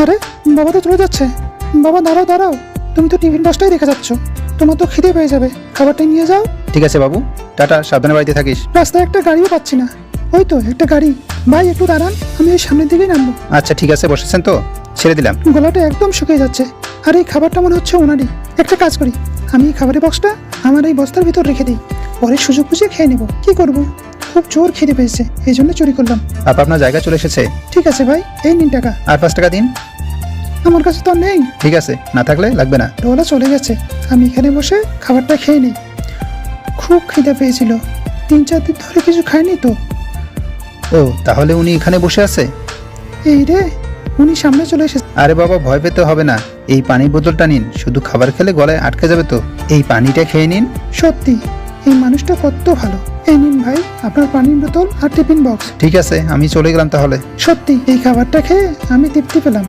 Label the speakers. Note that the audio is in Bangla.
Speaker 1: আরে বাবা তো চলে যাচ্ছে। বাবা দাঁড়াও দাঁড়াও, তুমি তো টিফিন বক্সটাই রেখে যাচ্ছ, তোমার তো খিদে পেয়ে যাবে, খাবারটাই নিয়ে যাও।
Speaker 2: ঠিক আছে বাবু, টাটা, সাবধানে বাড়িতে থাকিস।
Speaker 1: রাস্তায় একটা গাড়িও পাচ্ছি না। ওই তো একটা গাড়ি। ভাই একটু দাঁড়ান, আমি এই সামনের দিকেই নামবো।
Speaker 2: আচ্ছা ঠিক আছে, বসেছেন তো, ছেড়ে দিলাম।
Speaker 1: গলাটা একদম শুকিয়ে যাচ্ছে, আর এই খাবারটা মনে হচ্ছে ওনারই। একটা কাজ করি, আমি এই খাবারের বক্সটা আমার এই বস্তার ভিতর রেখে দিই, পরে সুযোগ বুঝে খেয়ে নেব। কি করব, খুব জোর খিদে পেয়েছে, এই জন্য চুরি করলাম।
Speaker 2: আপা আপনার জায়গা চলে এসেছে।
Speaker 1: ঠিক আছে ভাই, এই নিন টাকা।
Speaker 2: আর 5 টাকা দিন।
Speaker 1: আমার কাছে তো আর নেই।
Speaker 2: ঠিক আছে, না থাকলে লাগবে না।
Speaker 1: ওরা চলে গেছে, আমি এখানে বসে খাবারটা খেয়ে নিই। খুব খিদে পেয়েছিল, 3-4 দিন ধরে কিছু খাইনি তো।
Speaker 2: ও তাহলে উনি এখানে বসে আছে।
Speaker 1: এই রে, উনি সামনে চলে এসেছে।
Speaker 2: আরে বাবা ভয় পেতে হবে না, এই পানির বোতলটা নিন, শুধু খাবার খেলে গলায় আটকে যাবে তো। এই পানিটা খেয়ে নিন।
Speaker 1: সত্যি এই মানুষটা কত ভালো। এই নিন ভাই আপনার পানির বোতল আর টিফিন বক্স।
Speaker 2: ঠিক আছে, আমি চলে গেলাম তাহলে।
Speaker 1: সত্যি এই খাবারটা খেয়ে আমি তৃপ্তি পেলাম।